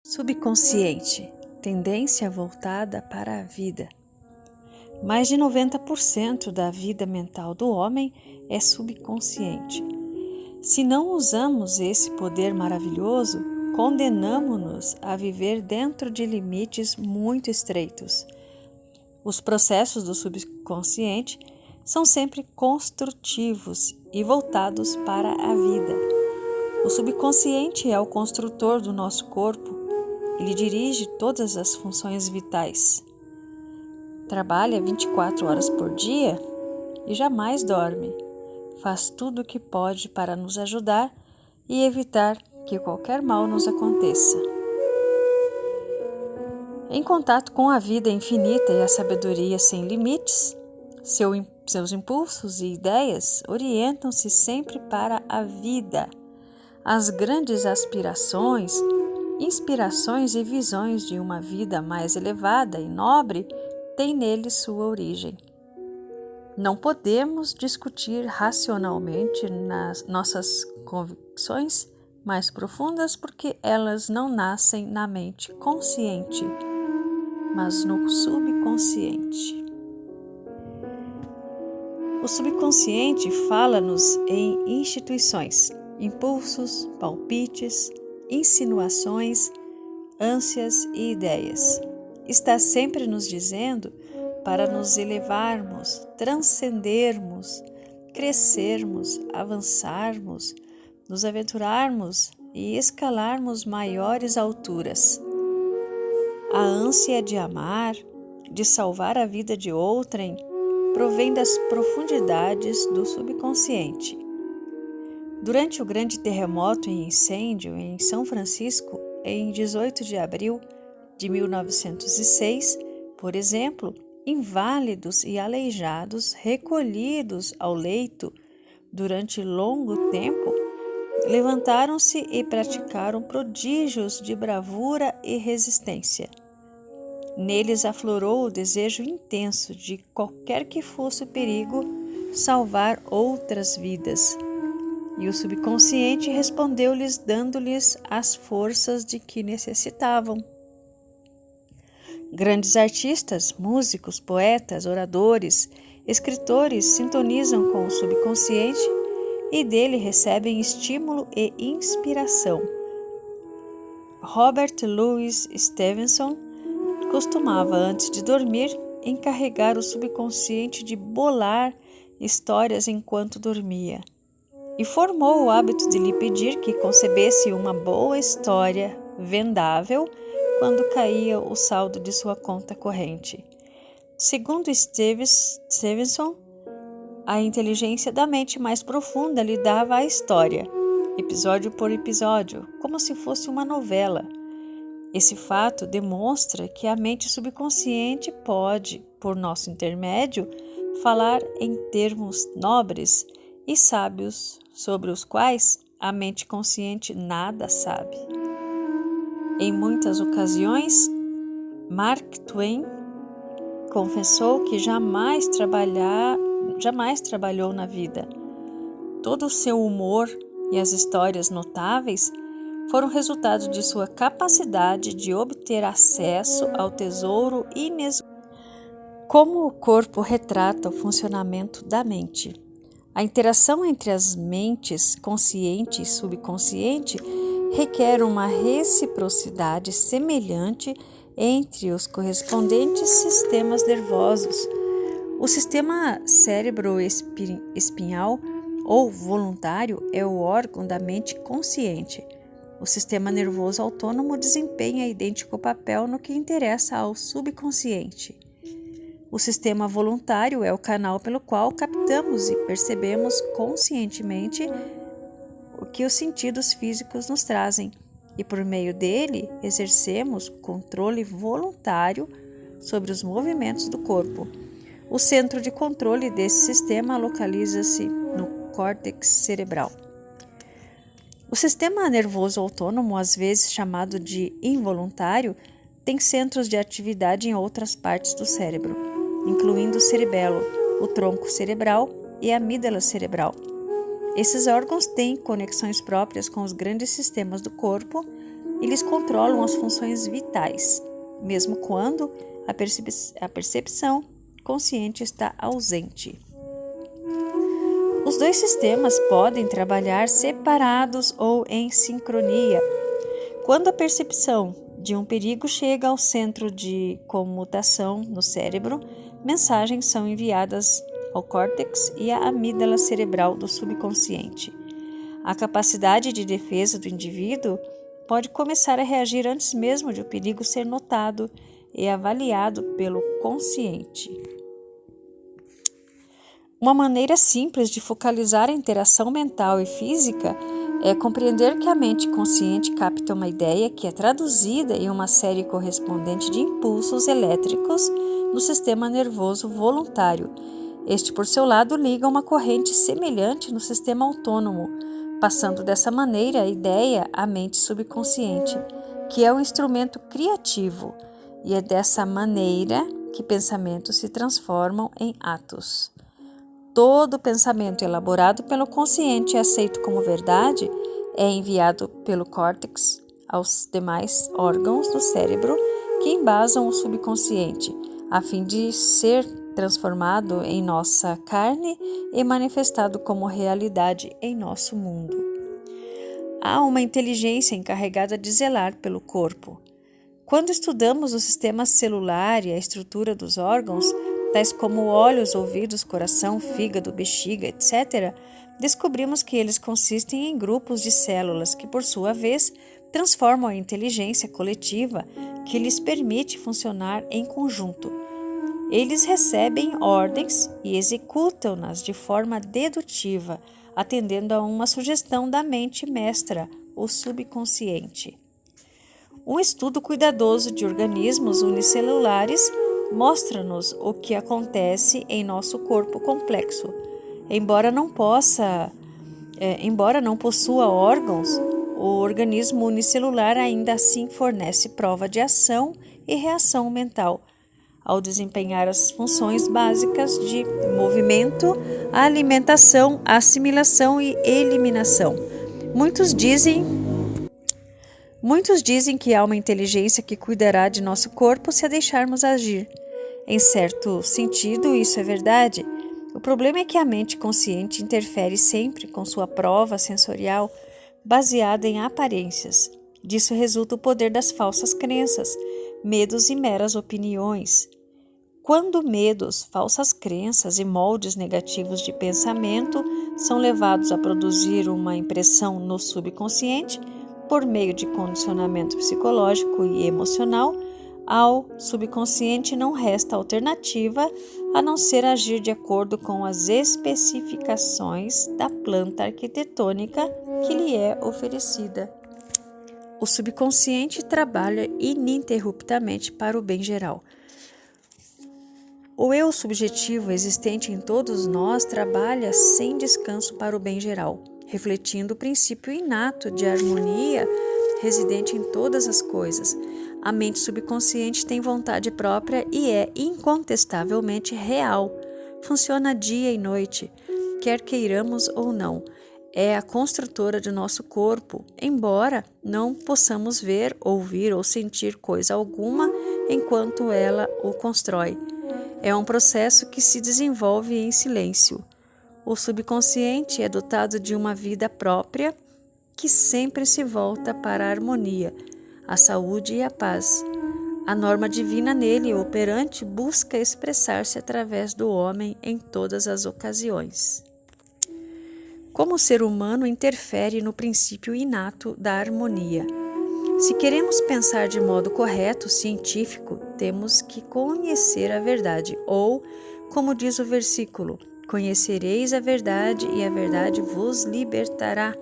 Subconsciente, tendência voltada para a vida. Mais de 90% da vida mental do homem é subconsciente. Se não usamos esse poder maravilhoso, condenamos-nos a viver dentro de limites muito estreitos. Os processos do subconsciente são sempre construtivos e voltados para a vida. O subconsciente é o construtor do nosso corpo. Ele dirige todas as funções vitais. Trabalha 24 horas por dia e jamais dorme. Faz tudo o que pode para nos ajudar e evitar que qualquer mal nos aconteça. Em contato com a vida infinita e a sabedoria sem limites, seus impulsos e ideias orientam-se sempre para a vida. As grandes aspirações, inspirações e visões de uma vida mais elevada e nobre têm nele sua origem. Não podemos discutir racionalmente nas nossas convicções mais profundas porque elas não nascem na mente consciente, mas no subconsciente. O subconsciente fala-nos em instituições, impulsos, palpites, insinuações, ânsias e ideias. Está sempre nos dizendo para nos elevarmos, transcendermos, crescermos, avançarmos, nos aventurarmos e escalarmos maiores alturas. A ânsia de amar, de salvar a vida de outrem, provém das profundidades do subconsciente. Durante o grande terremoto e incêndio em São Francisco, em 18 de abril de 1906, por exemplo, inválidos e aleijados, recolhidos ao leito durante longo tempo, levantaram-se e praticaram prodígios de bravura e resistência. Neles aflorou o desejo intenso de, qualquer que fosse o perigo, salvar outras vidas. E o subconsciente respondeu-lhes dando-lhes as forças de que necessitavam. Grandes artistas, músicos, poetas, oradores, escritores sintonizam com o subconsciente e dele recebem estímulo e inspiração. Robert Louis Stevenson costumava, antes de dormir, encarregar o subconsciente de bolar histórias enquanto dormia. E formou o hábito de lhe pedir que concebesse uma boa história vendável quando caía o saldo de sua conta corrente. Segundo Stevenson, a inteligência da mente mais profunda lhe dava a história, episódio por episódio, como se fosse uma novela. Esse fato demonstra que a mente subconsciente pode, por nosso intermédio, falar em termos nobres e sábios sobre os quais a mente consciente nada sabe. Em muitas ocasiões, Mark Twain confessou que jamais trabalhou na vida. Todo o seu humor e as histórias notáveis foram resultado de sua capacidade de obter acesso ao tesouro inesgotável. Como o corpo retrata o funcionamento da mente? A interação entre as mentes consciente e subconsciente requer uma reciprocidade semelhante entre os correspondentes sistemas nervosos. O sistema cérebro-espinhal ou voluntário é o órgão da mente consciente. O sistema nervoso autônomo desempenha idêntico papel no que interessa ao subconsciente. O sistema voluntário é o canal pelo qual captamos e percebemos conscientemente o que os sentidos físicos nos trazem e, por meio dele, exercemos controle voluntário sobre os movimentos do corpo. O centro de controle desse sistema localiza-se no córtex cerebral. O sistema nervoso autônomo, às vezes chamado de involuntário, tem centros de atividade em outras partes do cérebro, incluindo o cerebelo, o tronco cerebral e a amígdala cerebral. Esses órgãos têm conexões próprias com os grandes sistemas do corpo, eles controlam as funções vitais, mesmo quando a percepção consciente está ausente. Os dois sistemas podem trabalhar separados ou em sincronia. Quando a percepção de um perigo chega ao centro de comutação no cérebro, mensagens são enviadas ao córtex e à amígdala cerebral do subconsciente. A capacidade de defesa do indivíduo pode começar a reagir antes mesmo de o perigo ser notado e avaliado pelo consciente. Uma maneira simples de focalizar a interação mental e física é compreender que a mente consciente capta uma ideia que é traduzida em uma série correspondente de impulsos elétricos no sistema nervoso voluntário. Este, por seu lado, liga uma corrente semelhante no sistema autônomo, passando dessa maneira a ideia à mente subconsciente, que é um instrumento criativo, e é dessa maneira que pensamentos se transformam em atos. Todo pensamento elaborado pelo consciente e aceito como verdade é enviado pelo córtex aos demais órgãos do cérebro que embasam o subconsciente, a fim de ser transformado em nossa carne e manifestado como realidade em nosso mundo. Há uma inteligência encarregada de zelar pelo corpo. Quando estudamos o sistema celular e a estrutura dos órgãos, tais como olhos, ouvidos, coração, fígado, bexiga, etc., descobrimos que eles consistem em grupos de células que, por sua vez, transformam a inteligência coletiva que lhes permite funcionar em conjunto. Eles recebem ordens e executam-nas de forma dedutiva, atendendo a uma sugestão da mente mestra, o subconsciente. Um estudo cuidadoso de organismos unicelulares mostra-nos o que acontece em nosso corpo complexo. Embora não possua órgãos, o organismo unicelular ainda assim fornece prova de ação e reação mental, ao desempenhar as funções básicas de movimento, alimentação, assimilação e eliminação. Muitos dizem que há uma inteligência que cuidará de nosso corpo se a deixarmos agir. Em certo sentido, isso é verdade. O problema é que a mente consciente interfere sempre com sua prova sensorial baseada em aparências. Disso resulta o poder das falsas crenças, medos e meras opiniões. Quando medos, falsas crenças e moldes negativos de pensamento são levados a produzir uma impressão no subconsciente, por meio de condicionamento psicológico e emocional, ao subconsciente não resta alternativa a não ser agir de acordo com as especificações da planta arquitetônica que lhe é oferecida. O subconsciente trabalha ininterruptamente para o bem geral. O eu subjetivo existente em todos nós trabalha sem descanso para o bem geral, refletindo o princípio inato de harmonia residente em todas as coisas. A mente subconsciente tem vontade própria e é incontestavelmente real. Funciona dia e noite, quer queiramos ou não. É a construtora de nosso corpo, embora não possamos ver, ouvir ou sentir coisa alguma enquanto ela o constrói. É um processo que se desenvolve em silêncio. O subconsciente é dotado de uma vida própria que sempre se volta para a harmonia, a saúde e a paz. A norma divina nele operante busca expressar-se através do homem em todas as ocasiões. Como o ser humano interfere no princípio inato da harmonia? Se queremos pensar de modo correto, científico, temos que conhecer a verdade, ou, como diz o versículo, conhecereis a verdade e a verdade vos libertará.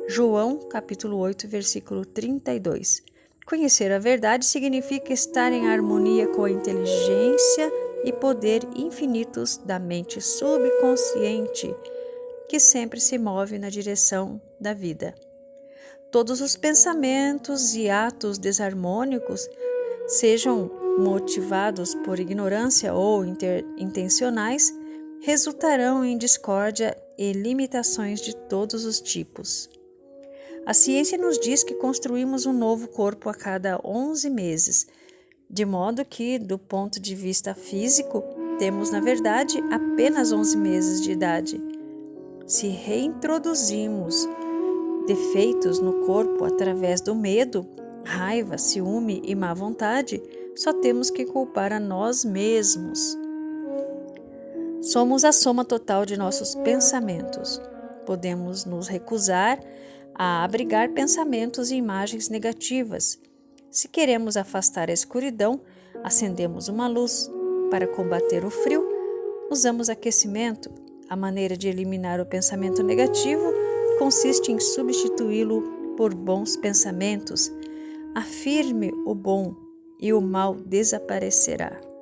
João, capítulo 8, versículo 32. Conhecer a verdade significa estar em harmonia com a inteligência e poder infinitos da mente subconsciente, que sempre se move na direção da vida. Todos os pensamentos e atos desarmônicos, sejam motivados por ignorância ou intencionais, resultarão em discórdia e limitações de todos os tipos. A ciência nos diz que construímos um novo corpo a cada 11 meses, de modo que, do ponto de vista físico, temos, na verdade, apenas 11 meses de idade. Se reintroduzimos defeitos no corpo através do medo, raiva, ciúme e má vontade, só temos que culpar a nós mesmos. Somos a soma total de nossos pensamentos. Podemos nos recusar a abrigar pensamentos e imagens negativas. Se queremos afastar a escuridão, acendemos uma luz. Para combater o frio, usamos aquecimento. A maneira de eliminar o pensamento negativo consiste em substituí-lo por bons pensamentos. Afirme o bom e o mal desaparecerá.